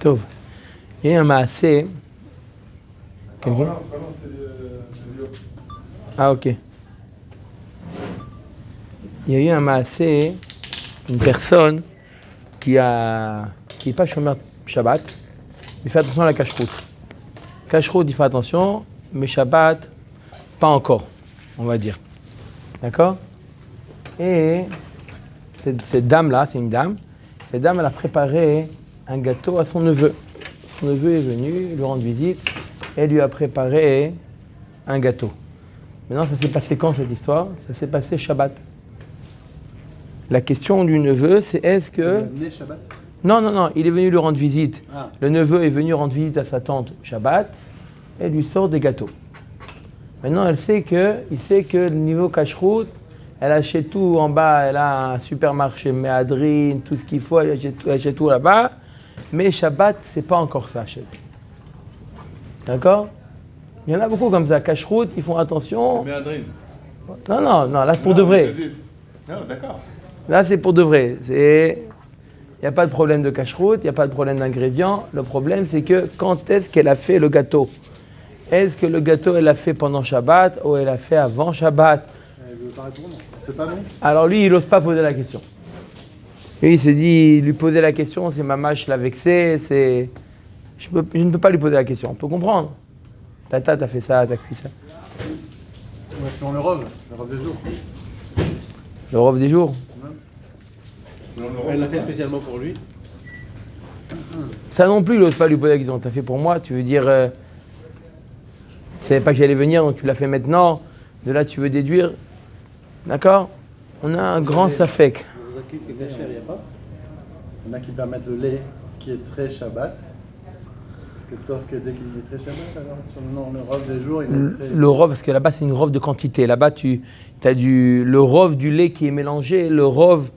Tov. Il y a eu un maasé. Quelqu'un? Ah, ok. Il y a eu un maasé, une personne qui n'est pas chômeur Shabbat, il fait attention à la cacheroute. Cacheroute, il fait attention, mais Shabbat, pas encore, on va dire. D'accord? Et cette dame-là, c'est une dame, cette dame, elle a préparé un gâteau à son neveu. Son neveu est venu lui rendre visite et lui a préparé un gâteau. Maintenant, ça s'est passé quand cette histoire? Ça s'est passé Shabbat. La question du neveu, c'est est-ce que... Il a amené Shabbat? Non, il est venu lui rendre visite. Ah. Le neveu est venu rendre visite à sa tante Shabbat et lui sort des gâteaux. Maintenant, il sait que le niveau cacheroute, elle achète tout en bas, elle a un supermarché Méadrine, tout ce qu'il faut, elle achète tout là-bas. Mais Shabbat, c'est pas encore ça chez elle. D'accord? Il y en a beaucoup comme ça, cacheroute, ils font attention. C'est Méadrine. Non, là c'est pour de vrai. Non, d'accord. Là c'est pour de vrai. Il n'y a pas de problème de cacheroute, il n'y a pas de problème d'ingrédients. Le problème c'est que quand est-ce qu'elle a fait le gâteau? Est-ce que le gâteau elle l'a fait pendant Shabbat ou elle l'a fait avant Shabbat? Elle veut pas répondre. C'est pas bon? Alors lui, il n'ose pas poser la question. Lui, il se dit, lui poser la question, c'est ma mâche l'a vexé, je ne peux pas lui poser la question. On peut comprendre. Tata, t'as fait ça, t'as cuit ça. Ouais, c'est le rove des jours. Le rove des jours. Elle l'a fait spécialement pour lui. Ça non plus, il n'ose pas lui poser la question. T'as fait pour moi, tu veux dire... tu savais pas que j'allais venir, donc tu l'as fait maintenant. De là, tu veux déduire. D'accord? On a un grand safek. Vous avez qui est cher, il n'y a pas? Il y en a qui permettent le lait qui est très Shabbat. Est-ce que toi, dès qu'il est très Shabbat, alors sur le rove des jours, il est très... Le rove, parce que là-bas, c'est une rove de quantité. Là-bas, tu as le rove du lait qui est mélangé. Le rove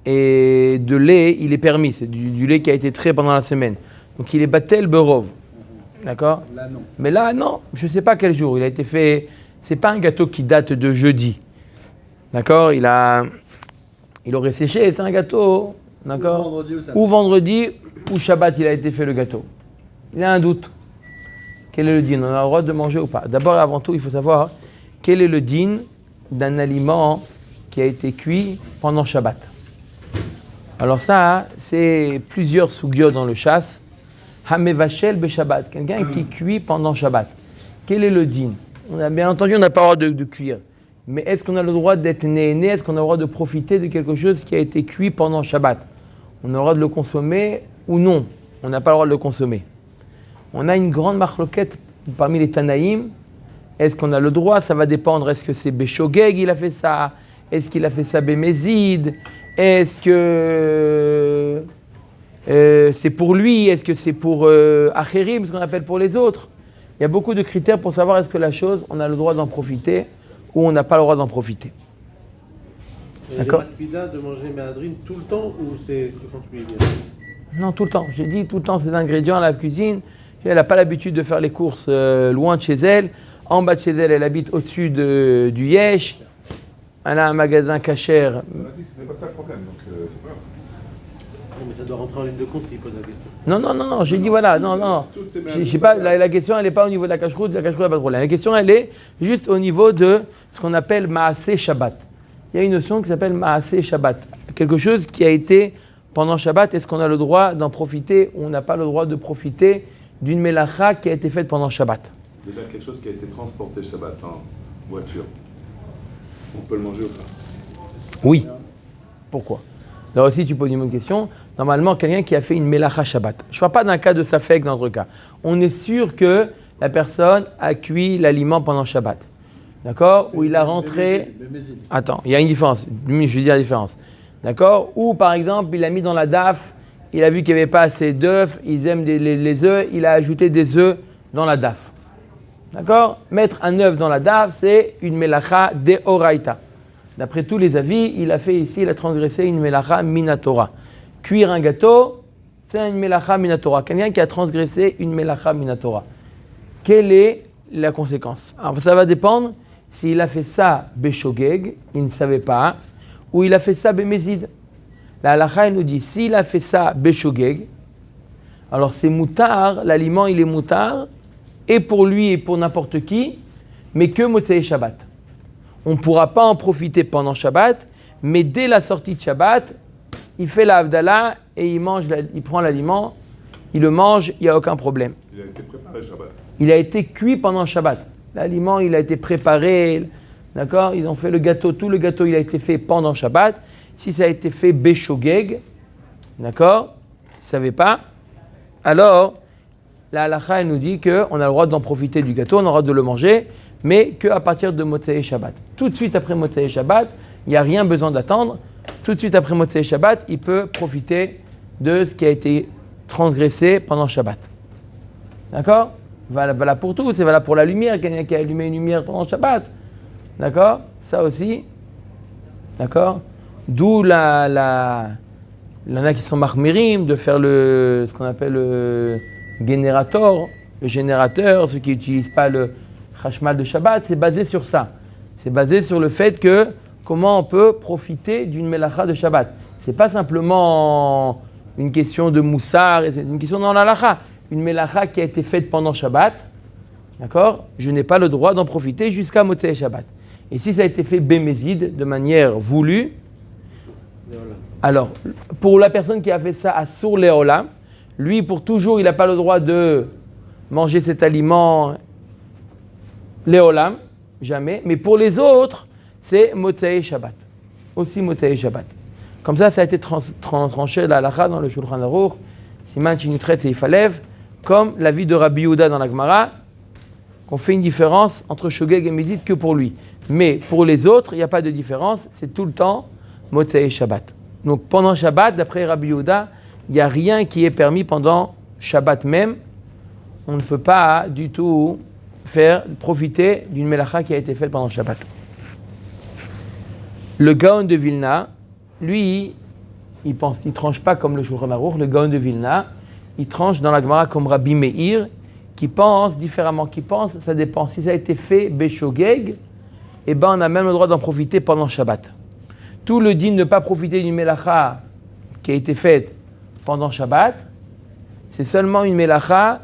et de lait, il est permis. C'est du lait qui a été trait pendant la semaine. Donc, il est batel berov. D'accord? Là, non. Mais là, non. Je ne sais pas quel jour. Il a été fait... C'est pas un gâteau qui date de jeudi. D'accord? Il aurait séché. C'est un gâteau. D'accord? Ou vendredi ou Shabbat, il a été fait le gâteau. Il y a un doute. Quel est le din? On a le droit de manger ou pas? D'abord et avant tout, il faut savoir quel est le din d'un aliment qui a été cuit pendant Shabbat. Alors ça, c'est plusieurs sugyot dans le chasse. Hamevachel be Shabbat, quelqu'un qui cuit pendant Shabbat. Quel est le din? Bien entendu, on n'a pas le droit de cuire. Mais est-ce qu'on a le droit d'être né? Est-ce qu'on a le droit de profiter de quelque chose qui a été cuit pendant Shabbat? On a le droit de le consommer ou non? On n'a pas le droit de le consommer. On a une grande marloquette parmi les Tanaïm. Est-ce qu'on a le droit? Ça va dépendre. Est-ce que c'est Béchogeg, il a fait ça? Est-ce qu'il a fait ça Bémézid? Est-ce que c'est pour lui? Est-ce que c'est pour Acherim, ce qu'on appelle pour les autres? Il y a beaucoup de critères pour savoir est-ce que la chose, on a le droit d'en profiter ou on n'a pas le droit d'en profiter. D'accord? Il y a de manger Méadrine tout le temps ou c'est quand tu y viens? Non, tout le temps. J'ai dit tout le temps, ces ingrédients à la cuisine. Elle n'a pas l'habitude de faire les courses loin de chez elle. En bas de chez elle, elle habite au-dessus du Yesh. Elle a un magasin cachère. On a dit que ce n'est pas ça le problème, donc c'est pas grave. Non, mais ça doit rentrer en ligne de compte s'il pose la question. Non, j'ai dit voilà, non. Je sais pas, la question, elle n'est pas au niveau de la cacheroute, il n'y a pas de problème. La question, elle est juste au niveau de ce qu'on appelle Maaseh Shabbat. Il y a une notion qui s'appelle Maaseh Shabbat. Quelque chose qui a été pendant Shabbat, est-ce qu'on a le droit d'en profiter ou on n'a pas le droit de profiter d'une melacha qui a été faite pendant Shabbat? Déjà quelque chose qui a été transporté Shabbat en voiture. On peut le manger ou pas? Oui. Pourquoi? Là aussi, tu poses une bonne question. Normalement, quelqu'un qui a fait une melacha Shabbat. Je ne parle pas d'un cas de safek dans notre cas. On est sûr que la personne a cuit l'aliment pendant Shabbat. D'accord? Ou il a rentré... Attends, il y a une différence. Je vais dire la différence. D'accord? Ou par exemple, il a mis dans la daf, il a vu qu'il n'y avait pas assez d'œufs, ils aiment les œufs, il a ajouté des œufs dans la daf. D'accord? Mettre un œuf dans la daf, c'est une melacha de oraita. D'après tous les avis, il a fait ici, il a transgressé une melacha minatora. Cuire un gâteau, c'est une melacha minatora. Quelqu'un qui a transgressé une melacha minatora. Quelle est la conséquence? Alors ça va dépendre s'il a fait ça béchogeg, il ne savait pas, ou il a fait ça bémézid. La halakha nous dit, s'il a fait ça béchogeg, alors c'est moutar, l'aliment il est moutar, et pour lui et pour n'importe qui, mais que Motsei Shabbat. On ne pourra pas en profiter pendant Shabbat, mais dès la sortie de Shabbat, il fait la Havdalah et il prend l'aliment, il le mange, il n'y a aucun problème. Il a été préparé Shabbat. Il a été cuit pendant Shabbat. L'aliment, il a été préparé, d'accord? Ils ont fait le gâteau, tout le gâteau, il a été fait pendant Shabbat. Si ça a été fait Beshogeg, d'accord? Ils ne savaient pas. Alors, la halakha, elle nous dit qu'on a le droit d'en profiter du gâteau, on a le droit de le manger, mais qu'à partir de Motsei Shabbat. Tout de suite après Motsei Shabbat, il n'y a rien besoin d'attendre. Tout de suite après Motsei Shabbat, il peut profiter de ce qui a été transgressé pendant Shabbat. D'accord? Voilà pour tout, c'est valable pour la lumière, quelqu'un qui a allumé une lumière pendant Shabbat. D'accord? Ça aussi. D'accord? D'où il y en a qui sont marmirim de faire ce qu'on appelle le générateur, ceux qui n'utilisent pas le chashmal de Shabbat, c'est basé sur ça. C'est basé sur le fait que comment on peut profiter d'une melacha de Shabbat. C'est pas simplement une question de moussar, c'est une question dans l'halakha. Une melacha qui a été faite pendant Shabbat, d'accord? Je n'ai pas le droit d'en profiter jusqu'à Motsei Shabbat. Et si ça a été fait bémézid, de manière voulue, alors, pour la personne qui a fait ça à Sour Léolam, lui, pour toujours, il n'a pas le droit de manger cet aliment Léolam, jamais. Mais pour les autres, c'est Motsei Shabbat. Aussi Motsei Shabbat. Comme ça a été tranché la halakha dans le Shulchan Aruch, Siman Shinutret Seif Alev, comme l'avis de Rabbi Yehuda dans la Gemara, qu'on fait une différence entre Shogeg et Mézid que pour lui. Mais pour les autres, il n'y a pas de différence, c'est tout le temps Motsei Shabbat. Donc pendant Shabbat, d'après Rabbi Yehuda, il n'y a rien qui est permis pendant Shabbat même. On ne peut pas du tout profiter d'une melacha qui a été faite pendant Shabbat. Le Gaon de Vilna, lui, il tranche pas comme le Shulchan Aruch. Le Gaon de Vilna, il tranche dans la Gemara comme Rabbi Meir, qui pense différemment, ça dépend. Si ça a été fait Beshogeg, eh ben on a même le droit d'en profiter pendant Shabbat. Tout le dit ne pas profiter d'une melacha qui a été faite pendant Shabbat, c'est seulement une melacha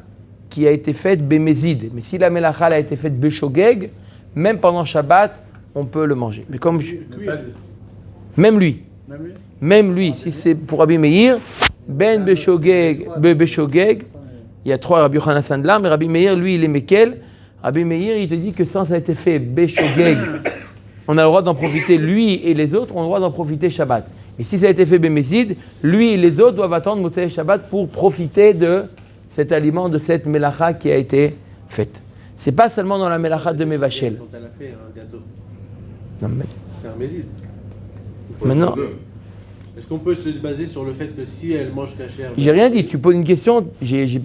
qui a été faite bémézid. Mais si la melacha a été faite Beshogeg, même pendant Shabbat, on peut le manger. Mais comme même lui, si c'est pour Rabbi Meir, Ben Beshogeg, il y a trois Rabbi Yochanan Sandlar, mais Rabbi Meir, lui, il est Mekel. Rabbi Meir, il te dit que sans ça a été fait Beshogeg, on a le droit d'en profiter, lui et les autres ont le droit d'en profiter Shabbat. Et si ça a été fait Bémézid, lui et les autres doivent attendre Motsei Shabbat pour profiter de cet aliment, de cette melacha qui a été faite. C'est pas seulement dans la melacha de Mevachel. Quand elle a fait un gâteau, Non, mais... c'est un mézid. Maintenant, Est-ce qu'on peut se baser sur le fait que si elle mange cachère... j'ai rien dit, tu poses une question, j'ai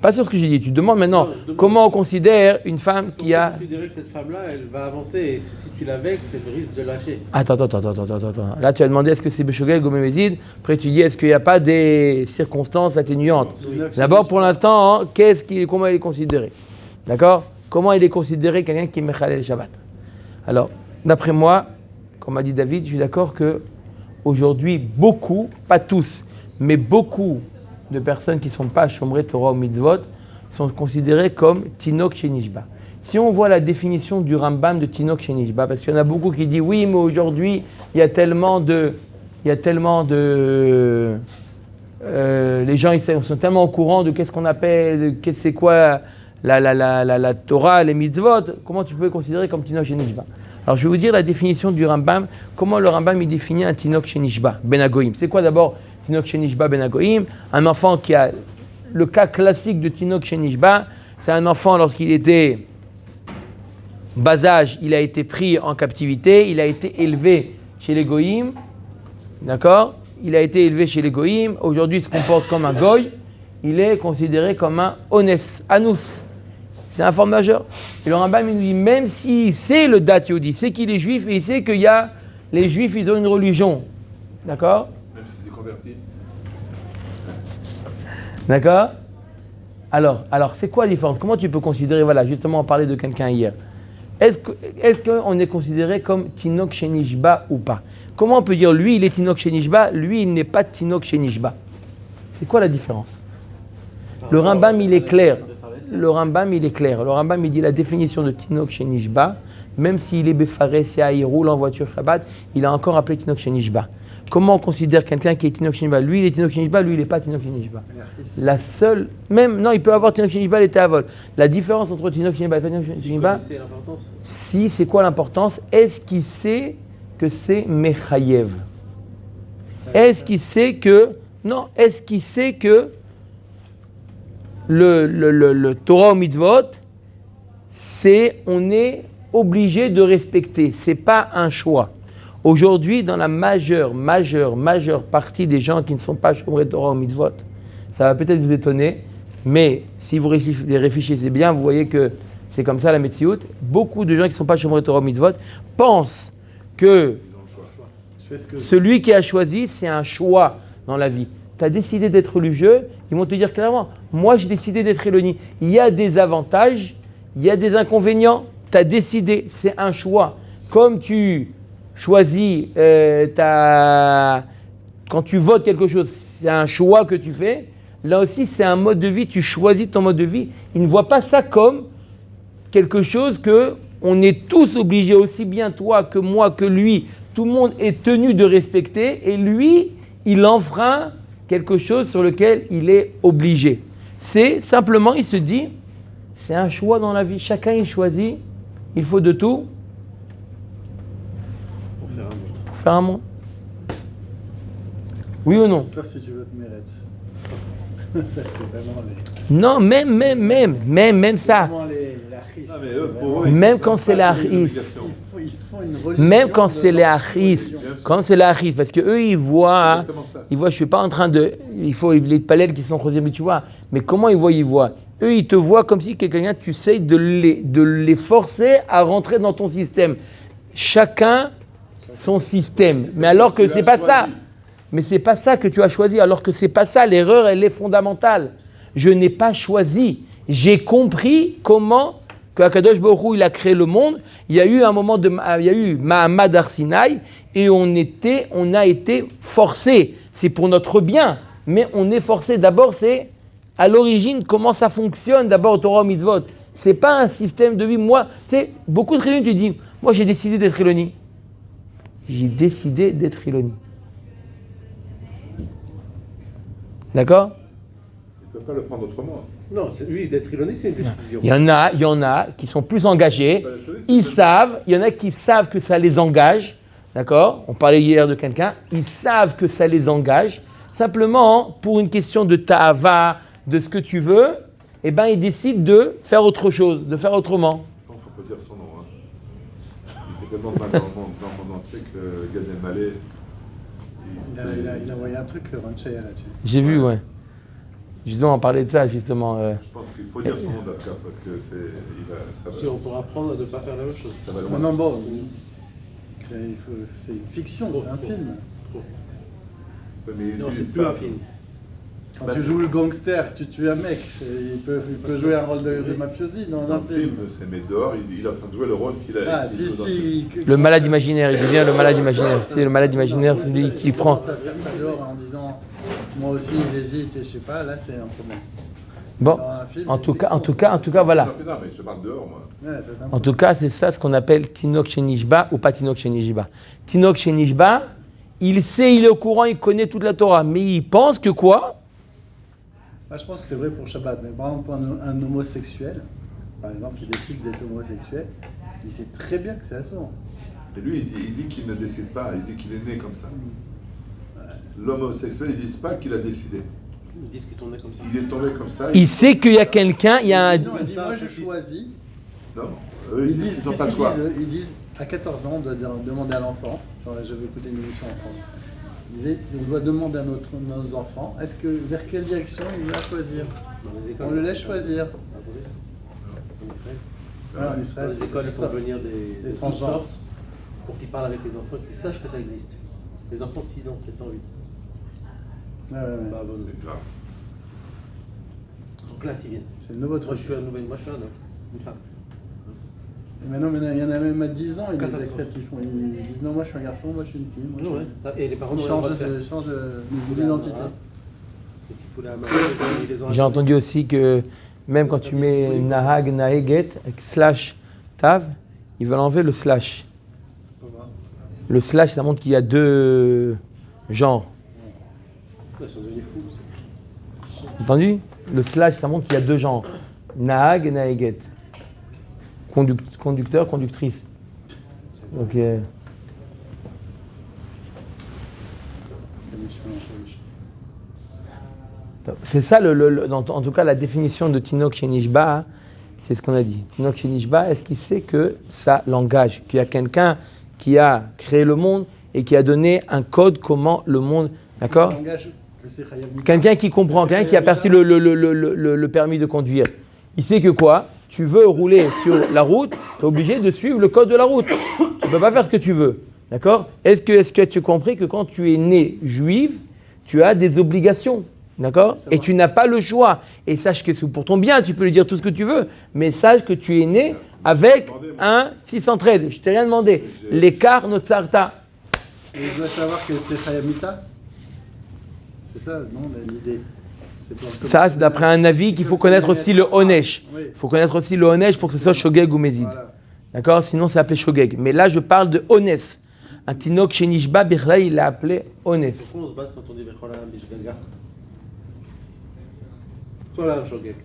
pas sur ce que j'ai dit, tu demandes maintenant comment on considère une femme qui a... On peut considérer que cette femme-là, elle va avancer et si tu la vexes, elle risque de lâcher. Attends. Là, tu as demandé est-ce que c'est Beshogeg ou Bémézid. Après, tu dis est-ce qu'il n'y a pas des circonstances atténuantes. D'abord, pour l'instant, comment il est considéré? D'accord? Comment il est considéré quelqu'un qui est Mechalel Shabbat? Alors, d'après moi, comme a dit David, je suis d'accord que aujourd'hui, beaucoup, pas tous, mais beaucoup de personnes qui ne sont pas Shomrei Torah ou Mitzvot sont considérées comme Tinok Shenishba. Si on voit la définition du Rambam de Tinok Shenishba, parce qu'il y en a beaucoup qui disent oui, mais aujourd'hui, il y a tellement de les gens ils sont tellement au courant de qu'est-ce qu'on appelle, c'est quoi la Torah, les Mitzvot, comment tu peux le considérer comme Tinok Shenishba? Alors je vais vous dire la définition du Rambam, comment le Rambam il définit un Tinok Shenishba, Ben Hagoyim. C'est quoi d'abord Tinok Shenishba Ben Hagoyim? Un enfant qui a le cas classique de Tinok Shenishba, c'est un enfant lorsqu'il était bas âge, il a été pris en captivité, il a été élevé chez les Goïm, d'accord? Il a été élevé chez les Goïm, aujourd'hui il se comporte comme un Goy, il est considéré comme un Ones, Anous. C'est un forme majeur. Et le Rambam il nous dit, même s'il sait le Dat Yehudi, il sait qu'il est juif et il sait qu'il y a les juifs, ils ont une religion, d'accord? Même si c'est converti. D'accord? Alors, c'est quoi la différence? Comment tu peux considérer, voilà, justement on parlait de quelqu'un hier. Est-ce qu'on est considéré comme Tinok Shenishba ou pas? Comment on peut dire lui il est Tinok Shenishba, lui il n'est pas Tinok Shenishba? C'est quoi la différence? Le Rambam, il est clair. Le Rambam, il est clair. Le Rambam, il dit la définition de Tinok chez Nishba, même s'il est Befaresia, il roule en voiture Shabbat, il a encore appelé Tinok chez Nishba. Comment on considère quelqu'un qui est Tinok chez Nishba? Lui, il est Tinok chez Nishba, lui, il n'est pas Tinok chez Nishba. La seule, même, non, il peut avoir Tinok chez Nishba, il était à vol. La différence entre Tinok chez Nishba et Tinok chez Nishba, si, c'est quoi l'importance? Est-ce qu'il sait que c'est Mechayev? Est-ce qu'il sait que, non, est-ce qu'il sait que le Torah au mitzvot, on est obligé de respecter, c'est pas un choix. Aujourd'hui, dans la majeure partie des gens qui ne sont pas Shomrei Torah au mitzvot, ça va peut-être vous étonner, mais si vous réfléchissez bien, vous voyez que c'est comme ça la Metsiout. Beaucoup de gens qui ne sont pas Shomrei Torah au mitzvot pensent que celui qui a choisi, c'est un choix dans la vie. Tu as décidé d'être religieux, ils vont te dire clairement, moi j'ai décidé d'être Éloni. Il y a des avantages, il y a des inconvénients, tu as décidé, c'est un choix. Comme tu choisis, quand tu votes quelque chose, c'est un choix que tu fais. Là aussi, c'est un mode de vie, tu choisis ton mode de vie. Ils ne voient pas ça comme quelque chose que on est tous obligés, aussi bien toi que moi, que lui, tout le monde est tenu de respecter, et lui, il enfreint quelque chose sur lequel il est obligé. C'est simplement, il se dit, c'est un choix dans la vie. Chacun il choisit, il faut de tout pour faire un monde. Oui ou non? Sauf si tu veux te mériter. Ça, c'est vraiment les... Non, même ça. Ah, mais eux, pour eux, Même quand c'est la Ils Haris. font une religion. Même quand c'est les leur Haris. religion. Quand c'est la Haris. Parce qu'eux, ils voient, c'est je suis pas en train de. Il faut les palais qui sont mais tu vois. Mais comment ils voient? Eux, ils te voient comme si quelqu'un, tu essayes de les forcer à rentrer dans ton système. Chacun son système. Mais alors que c'est pas ça. Mais c'est pas ça que tu as choisi. Alors que c'est pas ça. L'erreur, elle est fondamentale. Je n'ai pas choisi. J'ai compris comment que Akadosh Baruch Hu, il a créé le monde. Il y a eu un moment il y a eu Mahamad Har Sinaï et on a été forcé. C'est pour notre bien, mais on est forcé. D'abord, c'est à l'origine comment ça fonctionne. D'abord, Torah Mitzvot. C'est pas un système de vie. Moi, tu sais, beaucoup de Chiloni, tu dis, moi j'ai décidé d'être Chiloni. J'ai décidé d'être Chiloni. D'accord? Il ne peut pas le prendre autrement. Non, lui, d'être Éloni, c'est une décision. Il y en a qui sont plus engagés. Ils savent, il y en a qui savent que ça les engage. D'accord? On parlait hier de quelqu'un. Ils savent que ça les engage. Simplement, pour une question de ta'ava, de ce que tu veux, eh ben, ils décident de faire autre chose, de faire autrement. Je pense qu'on peut dire son nom. Hein. Il fait tellement de mal dans le monde entier que Gad Elmaleh. Il a envoyé un truc Rancher là-dessus. J'ai vu, ouais. Justement, on parlait de ça, justement. Je pense qu'il faut dire son nom d'Afka parce que On pourra apprendre à ne pas faire la même chose. ça va loin. Non, bon. C'est une fiction, c'est un film. Mais il Non, utilise c'est plus ça. un film. Quand tu joues le gangster, tu tues un mec, il peut jouer un rôle de mafiosi dans un film. C'est mais dehors, il est en train de jouer le rôle qu'il a. Ah, si. Le malade imaginaire, il devient le malade imaginaire. Tu sais, le malade imaginaire, c'est lui qui prend. Ça faire ça dehors en disant, moi aussi j'hésite et je sais pas, là c'est un problème. Bon, Dans un film, en c'est tout fiction. cas, voilà. Non, mais je parle dehors, moi. Ouais, c'est ça. En tout cas, c'est ça ce qu'on appelle Tinok Shenishba ou pas Tinok Shenishba. Tinok Shenishba, il sait, il est au courant, il connaît toute la Torah, mais il pense que quoi? Moi, je pense que c'est vrai pour Shabbat, mais par exemple, pour un homosexuel, par exemple, qui décide d'être homosexuel, il sait très bien que c'est assourd. Et lui, il dit qu'il ne décide pas, il dit qu'il est né comme ça. L'homme homosexuel, ils disent pas qu'il a décidé. Ils disent qu'ils sont nés comme ça. Il est tombé comme ça. Il sait qu'il y a quelqu'un, il y a un... Non, il dit, moi je choisis. Non, eux, ils disent qu'ils n'ont pas le choix. Ils disent, à 14 ans, on doit demander à l'enfant, j'avais écouté une émission en France, ils disaient, on doit demander à nos enfants, vers quelle direction il va choisir. Dans les écoles, On le laisse choisir. Attendez. En Israël. Voilà, en Dans Israël, les écoles, ils font venir des des toutes transgenres. sortes pour qu'ils parlent avec les enfants, qu'ils sachent que ça existe. Les enfants 6 ans, 7 ans, 8 ans. Ouais. Bah, bon, C'est grave. en classe, ils viennent. C'est le nouveau Moi, truc. je suis un homme, une femme. Et maintenant, il y en a même à 10 ans, ils Catastrophe. acceptent, ils disent non, moi je suis un garçon, moi je suis une fille. Moi, je suis... Et les parents Ils n'ont rien le droit changent de faire. d'identité. Les petits poulets à main, ils les ont J'ai entendu aussi que même quand tu mets Nahag, Naheget, avec slash Tav, ils veulent enlever le slash. Le slash, ça montre qu'il y a deux genres. Ils sont devenus fous. Entendu? Le slash, ça montre qu'il y a deux genres. Nahag et Naheget. Conducteur, conductrice. Donc, c'est ça, en tout cas, la définition de Tinok Shenishba, c'est ce qu'on a dit. Tinok Shenishba, est-ce qu'il sait que ça l'engage, qu'il y a quelqu'un qui a créé le monde et qui a donné un code comment le monde, d'accord? Quelqu'un qui comprend, quelqu'un qui a passé le permis de conduire. Il sait que quoi? Tu veux rouler sur la route, tu es obligé de suivre le code de la route. Tu ne peux pas faire ce que tu veux, d'accord? Est-ce que tu as compris que quand tu es né juif, tu as des obligations? D'accord? Et tu n'as pas le choix. Et sache que c'est pour ton bien, tu peux lui dire tout ce que tu veux, mais sache que tu es né avec un 613. Je t'ai rien demandé. L'écart notsarta. Et je dois savoir que c'est Chayamita. C'est ça, non, l'idée. Ça, c'est d'après un avis qu'il faut connaître aussi le Onesh. Il faut connaître aussi le Onesh pour que ce soit Shogeg ou Mézid. Voilà. D'accord? Sinon, c'est appelé Shogeg. Mais là, je parle de Ones. Un Tinok Shenishba, Birla, il l'a appelé Ones. Pourquoi on se base quand on dit Bechol Ha'am Bishgaga? Voilà, Shogeg.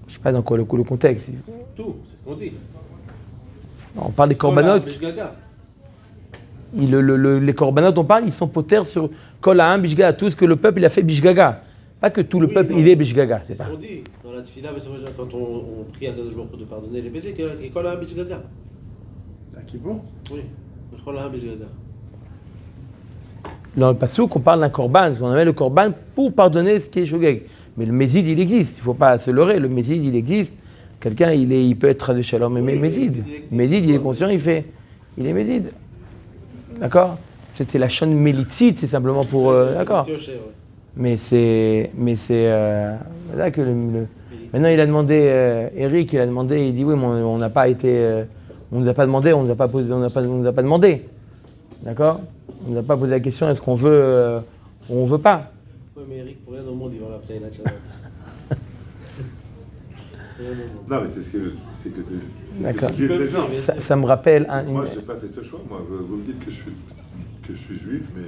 Je ne sais pas dans quoi le contexte. Tout, c'est ce qu'on dit. On parle des korbanot. Les korbanot, on parle, ils sont poters sur Kol Ha'am Bishgaga. Tout ce que le peuple il a fait Bishgaga. Pas que tout le peuple il est Bishgaga. C'est ce qu'on dit dans la tefila, quand on prie à Kadosh Baruch Hu de pardonner les péchés, et Kol Ha'am Bishgaga. À qui bon? Oui, Bechol Ha'am Bishgaga. Dans le passouk, on parle d'un korban. On amène le korban pour pardonner ce qui est shogeg. Mais le mézid, il existe. Il ne faut pas se leurrer. Le mézid, il existe. Quelqu'un, il peut être de shalom, mais mézid. Mézid, il est conscient, il est mézid. D'accord? Peut-être c'est la chaîne mélitzite, c'est simplement pour. D'accord. Mais c'est là que maintenant il a demandé, Eric, il a demandé, il dit oui, mais on n'a pas été, on nous a pas demandé, on nous a pas posé, on nous a pas demandé. D'accord? On nous a pas posé la question, est-ce qu'on veut ou on veut pas? Oui, mais Eric, pour rien au monde, il va l'appeler la Non, mais c'est que d'accord. tu ça me rappelle. Moi, je n'ai pas fait ce choix. Moi, vous me dites que je suis juif, mais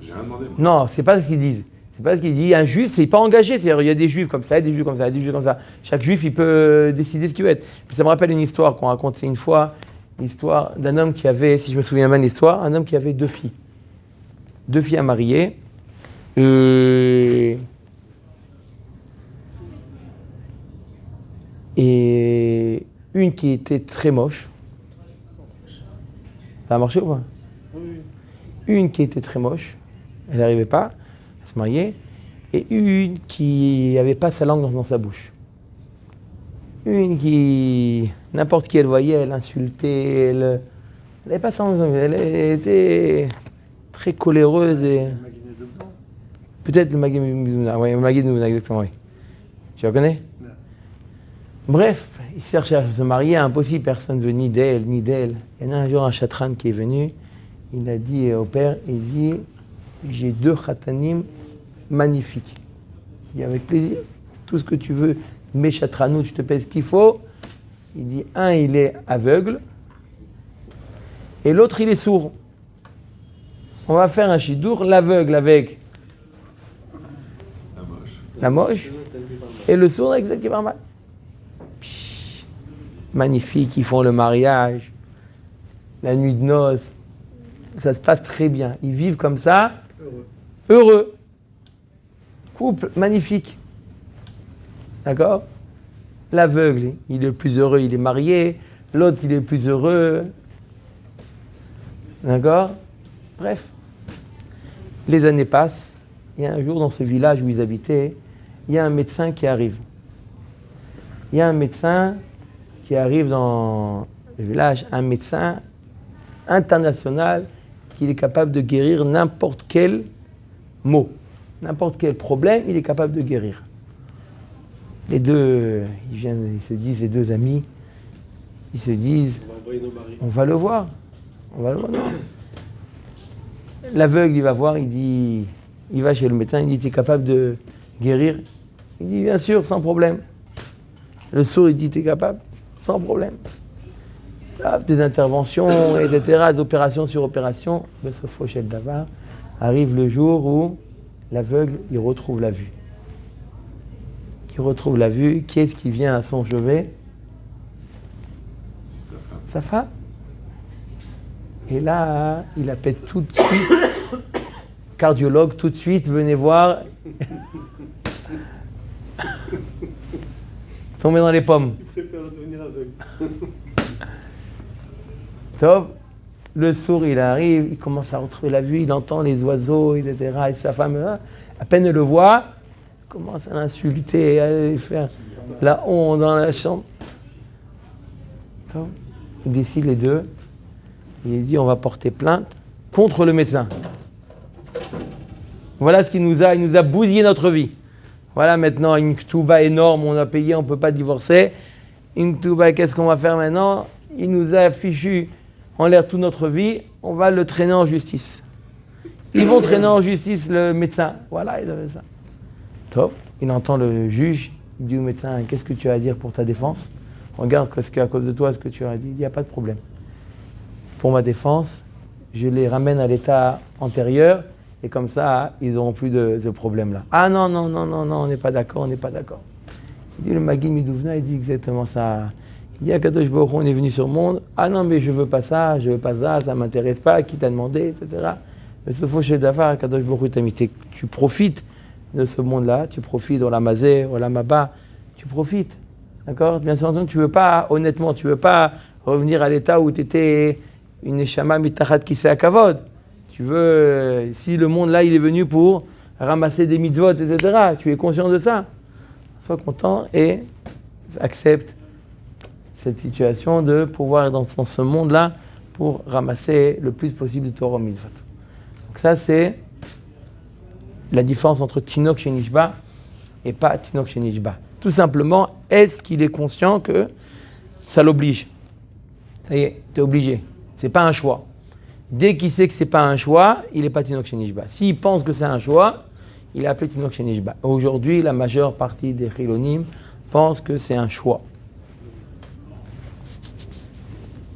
j'ai rien demandé. Moi. Non, c'est pas ce qu'ils disent. C'est pas ce qu'il dit. Un juif, c'est pas engagé. C'est-à-dire, il y a des juifs comme ça, il y a des juifs comme ça, il y a des juifs comme ça. Chaque juif, il peut décider ce qu'il veut être. Puis ça me rappelle une histoire qu'on racontait une fois, l'histoire d'un homme qui avait, si je me souviens bien de l'histoire, un homme qui avait deux filles. Deux filles à marier. Et une qui était très moche. Ça a marché ou pas? Oui. Une qui était très moche, elle n'arrivait pas à se marier, et une qui n'avait pas sa langue dans sa bouche. Une qui, n'importe qui elle voyait, elle insultait, elle n'avait pas sa langue, elle était très coléreuse et... Peut-être le Magid Mouzouna, oui, le Magid Mouzouna, exactement, oui. Tu la connais? Non. Bref, il cherchait à se marier, impossible, personne ne veut ni d'elle, ni d'elle. Il y en a un jour un chatran qui est venu, il a dit au père, il dit, j'ai deux khatanim magnifiques. Il dit, avec plaisir, tout ce que tu veux, mes chatranou, je te paye ce qu'il faut. Il dit, un, il est aveugle, et l'autre, il est sourd. On va faire un chidour, l'aveugle avec la moche, et le sourd avec celle qui va mal. Magnifique, ils font le mariage, la nuit de noces, ça se passe très bien. Ils vivent comme ça, heureux. Couple magnifique. D'accord? L'aveugle, il est le plus heureux, il est marié. L'autre, il est le plus heureux. D'accord? Bref. Les années passent. Il y a un jour, dans ce village où ils habitaient, il y a un médecin qui arrive. Il y a un médecin qui arrive dans le village, un médecin international qui est capable de guérir n'importe quel mot, n'importe quel problème, il est capable de guérir. Les deux, ils se disent, les deux amis, ils se disent, on va le voir, on va le voir. L'aveugle, il va voir, il dit, Il va chez le médecin, il dit, tu es capable de guérir? Il dit, bien sûr, sans problème. Le sourd, il dit, tu es capable? Sans problème. Des interventions, etc., des opérations sur opérations. Mais ce faux chef d'avar arrive le jour où l'aveugle, il retrouve la vue. Il retrouve la vue. Qui est-ce qui vient à son chevet? Sa femme. Et là, il appelle tout de suite, cardiologue, tout de suite, venez voir. Tombez dans les pommes. Il préfère devenir aveugle. Top. Le sourd, il arrive, il commence à retrouver la vue, il entend les oiseaux, etc. Et sa femme, à peine elle le voit, commence à l'insulter, à lui faire la honte dans la chambre. Top. Il décide les deux. Il dit, on va porter plainte contre le médecin. Voilà ce qu'il nous a bousillé notre vie. Voilà maintenant une ktouba énorme, on a payé, on ne peut pas divorcer. Une ktouba, qu'est-ce qu'on va faire maintenant? Il nous a fichu en l'air toute notre vie, on va le traîner en justice. Ils vont traîner en justice le médecin. Voilà, ils avaient ça. Top. Il entend le juge, il dit au médecin, qu'est-ce que tu as à dire pour ta défense? Regarde, qu'est-ce qu'à cause de toi, ce que tu as dit, il n'y a pas de problème. Pour ma défense, je les ramène à l'état antérieur et comme ça, ils n'auront plus de ce problème-là. Ah non, on n'est pas d'accord, Il dit, le Maguid Midouvna, il dit exactement ça. Il dit, Akadosh Baruch Hu, on est venu sur le monde. Ah non, mais je veux pas ça, ça m'intéresse pas, qui t'a demandé, etc. Mais ce faux chef d'affaires, Akadosh Baruch Hu t'a mis. Tu profites de ce monde-là, tu profites dans la mazé, dans la maba, tu profites. D'accord? Bien sûr, tu veux pas, honnêtement, tu veux pas revenir à l'état où tu étais une Neshama mitachat kisei hakavod. Tu veux, si le monde là, il est venu pour ramasser des mitzvot, etc., tu es conscient de ça. Sois content et accepte cette situation de pouvoir être dans ce monde-là pour ramasser le plus possible de Torah mitzvot. Donc ça, c'est la différence entre Tinok chez Nishba et pas Tinok chez Nishba. Tout simplement, est-ce qu'il est conscient que ça l'oblige? Ça y est, tu es obligé. C'est pas un choix. Dès qu'il sait que c'est pas un choix, il n'est pas Tinok chez Nishba. S'il pense que c'est un choix, il est appelé Tinok chez Nishba. Aujourd'hui, la majeure partie des Chilonim pense que c'est un choix.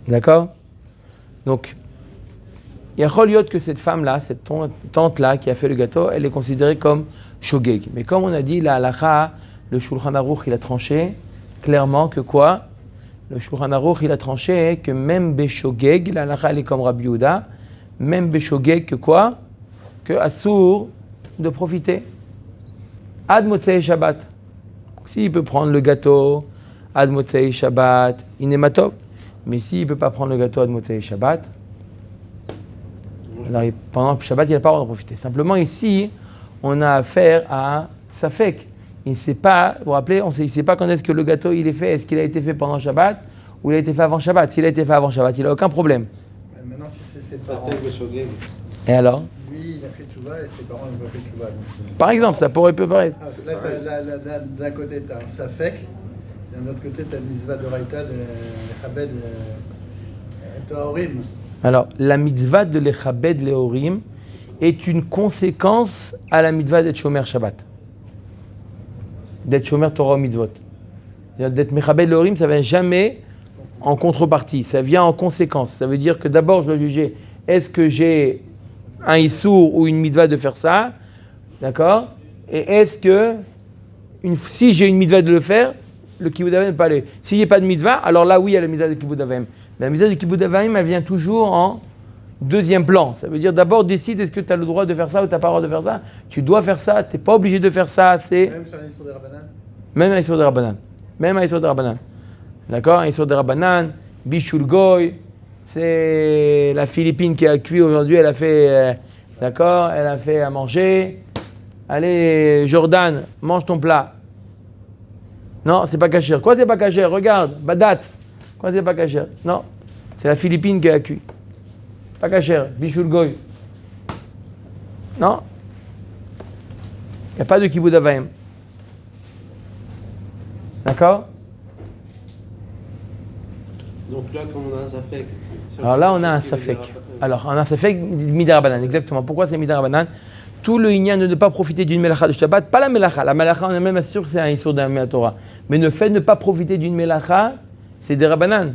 D'accord? Donc, il y a Choliot que cette femme-là, cette tante-là qui a fait le gâteau, elle est considérée comme shogeg. Mais comme on a dit, la halakha, le Shulchan Aruch, il a tranché clairement que quoi? Le Shulchan Aruch, il a tranché que même Beshogeg, la halakha, elle est comme Rabbi Yehuda, même Beshogeg que quoi? Que Assour de profiter. Ad Motzei Shabbat. S'il peut prendre le gâteau, Ad Motzei Shabbat, Inematov. Mais s'il ne peut pas prendre le gâteau Ad Motzei Shabbat, alors pendant Shabbat, il n'a pas le droit d'en profiter. Simplement ici, on a affaire à Safek. Il ne sait pas, vous vous rappelez, il ne sait pas quand est-ce que le gâteau il est fait. Est-ce qu'il a été fait pendant Shabbat ou il a été fait avant Shabbat? S'il a été fait avant Shabbat, il n'a aucun problème. Maintenant, si c'est ses parents. Et alors? Lui, il a fait tchouva et ses parents n'ont pas fait tchouva. Par exemple, ça pourrait paraître. Là, d'un côté, tu as un Safek, d'un autre côté, tu as le mitzvah de Raïta, de Chabed, Toharim. Alors, la mitzvah de l'Echabed Lehorim est une conséquence à la mitzvah d'être Shomer Shabbat. D'être Shomer Torah Mitzvot. D'être Mechabed Lehorim, ça ne vient jamais en contrepartie, ça vient en conséquence. Ça veut dire que d'abord, je dois juger, est-ce que j'ai un Issour ou une mitzvah de faire ça? D'accord? Et est-ce que, si j'ai une mitzvah de le faire, le Kibud Avayim ne peut pas aller. S'il n'y a pas de mitzvah, alors là, oui, il y a la mitzvah de Kibud Avayim. La mitzvah de Kibud Avayim, elle vient toujours en deuxième plan. Ça veut dire d'abord décide est-ce que tu as le droit de faire ça ou tu n'as pas le droit de faire ça. Tu dois faire ça, tu n'es pas obligé de faire ça. C'est... Même sur un Issour des Rabbanan. Même un Issour des Rabbanan. Même un Issour des Rabbanan. D'accord? Un Issour des Rabbanan, Bishul Goy, c'est la Philippine qui a cuit aujourd'hui, elle a fait, d'accord? Elle a fait à manger. Allez, Jordan, mange ton plat. Non, c'est pas cachère. Quoi, c'est pas cachère? Regarde, Badat. Quoi, c'est pas cachère? Non, c'est la Philippine qui a cuit. Pas cachère, Bishul Goy. Non. Il n'y a pas de Kibud Avayim. D'accord? Donc là, comme on a un Safek. Alors là, on a un Safek. Alors, on a un Safek Midarabanan, exactement. Pourquoi c'est Midarabanan? tout le Inyan de ne pas profiter d'une Melacha de Shabbat, pas la Melacha en elle-même, c'est sûr que c'est un Issour d'un Torah, mais le fait de ne pas profiter d'une Melacha, c'est des Rabbanan.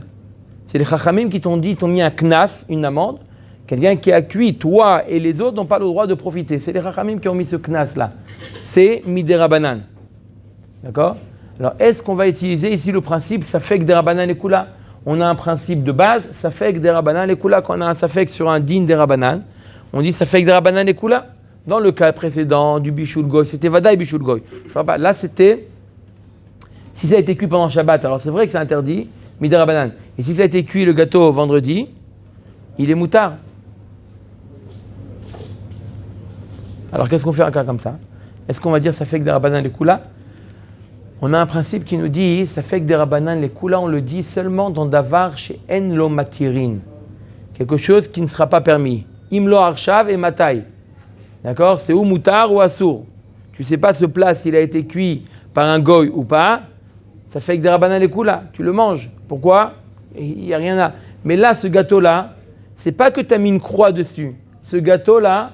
C'est les Chachamim qui t'ont dit, t'ont mis un knas, une amende. Quelqu'un qui a cuit, toi et les autres n'ont pas le droit de profiter. C'est les Chachamim qui ont mis ce knas là. C'est midé Rabbanan. D'accord? Alors, est-ce qu'on va utiliser ici le principe Safek des Rabbanan et Kula? On a un principe de base, Safek des Rabbanan et Kula. Quand on a un Safek sur un din des Rabbanan, on dit Safek des Rabbanan et Kula. Dans le cas précédent du Bishul Goy, c'était Vadaï Bishul Goy. Là, c'était, si ça a été cuit pendant Shabbat, alors c'est vrai que c'est interdit, midé Rabbanan. Et si ça a été cuit le gâteau vendredi, il est moutard. Alors qu'est-ce qu'on fait un cas comme ça? Est-ce qu'on va dire Safek des Rabbanan les Kula? On a un principe qui nous dit Safek des Rabbanan les Kula, on le dit seulement dans Davar chez En lo matirin. Quelque chose qui ne sera pas permis. Imlo arshav et matai. D'accord? C'est ou moutar ou assour. Tu ne sais pas ce plat s'il a été cuit par un goy ou pas. Safek des Rabbanan les Kula. Tu le manges. Pourquoi? Il n'y a rien à. Mais là, ce gâteau-là, c'est pas que tu as mis une croix dessus. Ce gâteau-là,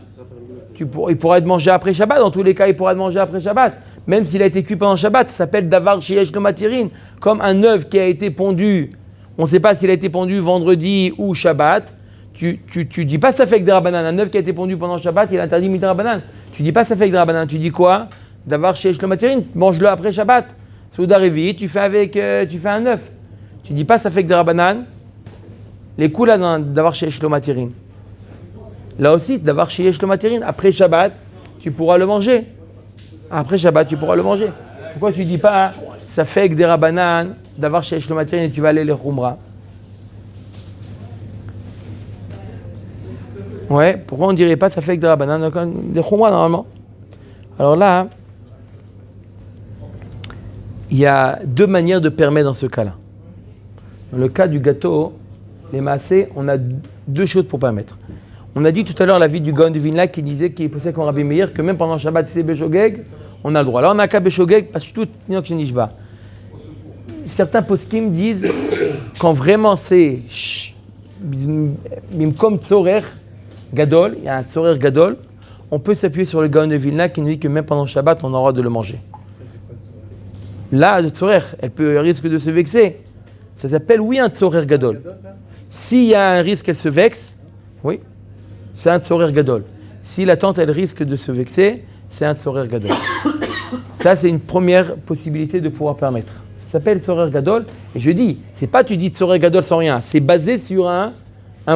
il pourra être mangé après Shabbat. Dans tous les cas, il pourra être mangé après Shabbat. Même s'il a été cuit pendant Shabbat, ça s'appelle Davar Sheyesh lo matirin. Comme un œuf qui a été pondu, on ne sait pas s'il a été pondu vendredi ou Shabbat. Tu dis pas Safek des Rabbanan. Un œuf qui a été pondu pendant Shabbat, il est interdit midé Rabbanan. Tu dis pas Safek des Rabbanan. Tu dis quoi? Davar Sheyesh lo matirin. Mange-le après Shabbat. Souda Revi, tu fais un œuf. Tu dis pas Safek des Rabbanan. Les coups là dans Davar Sheyesh lo matirin. Là aussi, Davar Sheyesh lo matirin. Après Shabbat, tu pourras le manger. Après Shabbat, tu pourras le manger. Pourquoi tu dis pas Safek des Rabbanan, Davar Sheyesh lo matirin et tu vas aller les Khumra? Ouais, pourquoi on ne dirait pas Safek des Rabbanan, des Khumra normalement? Alors là, il y a deux manières de permettre dans ce cas-là. Dans le cas du gâteau, les massés, on a deux choses pour permettre. On a dit tout à l'heure la vie du Gaon de Vilna qui disait qu'il possède comme Rabbi Meir que même pendant Shabbat, si c'est Beshogeg, on a le droit. Là, on a qu'à Beshogeg parce que tout Tinoch Nishba. Certains poskim disent quand vraiment c'est Mimkom Tzorer Gadol, il y a un Tzorer Gadol, on peut s'appuyer sur le Gaon de Vilna qui nous dit que même pendant Shabbat, on aura de le manger. Là, le Tzorer, elle risque de se vexer. Ça s'appelle, oui, un Tzorer Gadol. S'il y a un risque qu'elle se vexe, oui, c'est un Tzorer Gadol. Si la tante, elle risque de se vexer, c'est un Tzorer Gadol. Ça, c'est une première possibilité de pouvoir permettre. Ça s'appelle Tzorer Gadol. Et je dis, c'est pas tu dis Tzorer Gadol sans rien. C'est basé sur un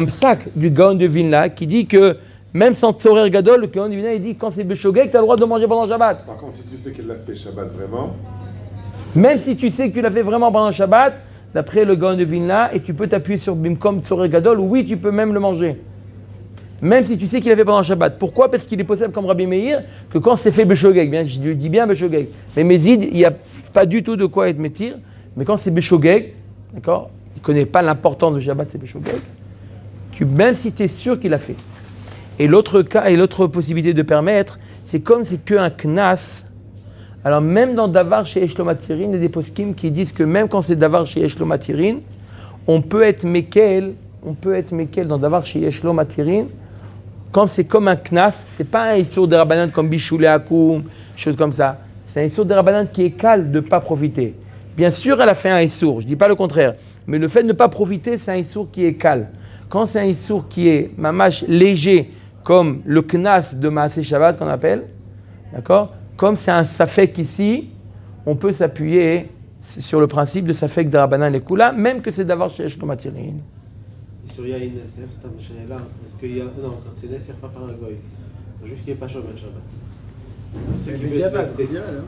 psak du Gaon de Vilna qui dit que même sans Tzorer Gadol, le Gaon de Vilna, il dit quand c'est Beshogeg, tu as le droit de manger pendant Shabbat. Par contre, si tu sais qu'elle l'a fait Shabbat vraiment. Même si tu sais que tu l'as fait vraiment pendant Shabbat, d'après le Gaon de Vilna, et tu peux t'appuyer sur Bimkom Tzorer Gadol, oui, tu peux même le manger. Même si tu sais qu'il a fait pendant Shabbat. Pourquoi? Parce qu'il est possible, comme Rabbi Meir, que quand c'est fait Beshogeg, bien, je dis bien Beshogeg, mais Mézid, il n'y a pas du tout de quoi être métir, mais quand c'est Beshogeg, d'accord, il ne connaît pas l'importance de Shabbat, c'est Beshogeg, même si tu es sûr qu'il a fait. Et l'autre cas, et l'autre possibilité de permettre, c'est comme c'est qu'un knas. Alors même dans Davar chez Eshlo Matirin, il y a des poskim qui disent que même quand c'est Davar chez Eshlo Matirin, on peut être Mekel dans Davar chez Eshlo Matirin, quand c'est comme un knas, c'est pas un Issour de Rabbanan comme Bichoulé Akoum, chose comme ça. C'est un Issour de Rabbanan qui est calme de ne pas profiter. Bien sûr, elle a fait un Issour, je ne dis pas le contraire, mais le fait de ne pas profiter, c'est un Issour qui est calme. Quand c'est un Issour qui est mamash léger, comme le knas de Maaseh Shabbat qu'on appelle, d'accord? Comme c'est un safek ici, on peut s'appuyer sur le principe de safek de Rabbanan et Kula, même que c'est d'avoir chez Eshlo Matirin. Sur Yahin Nesser, c'est un là. Est-ce qu'il y a. Non, quand c'est Nesser, pas par un goy. Un juif qui n'est pas Shomer Shabbat. C'est Bédiavad, c'est Bédiavad.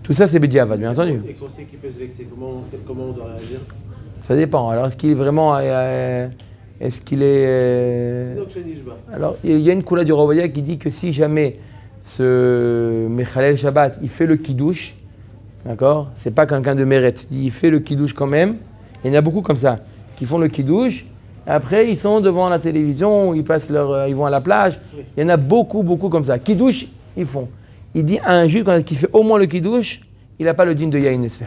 Tout ça, c'est Bédiavad, bien entendu. Et qu'on sait qu'il peut se vexer, comment on doit réagir? Ça dépend. Alors, est-ce qu'il est vraiment. Est-ce qu'il est. Alors, il y a une Kula du Ravaya qui dit que si jamais ce Mechalel Shabbat, il fait le Kiddush, d'accord? C'est pas quelqu'un de Meret, il fait le Kiddush quand même. Il y en a beaucoup comme ça, qui font le Kiddush. Après, ils sont devant la télévision, ils vont à la plage. Oui. Il y en a beaucoup comme ça. Kiddush, ils font. Il dit à un juif qui fait au moins le Kiddush, il n'a pas le digne de Yahin Nesser.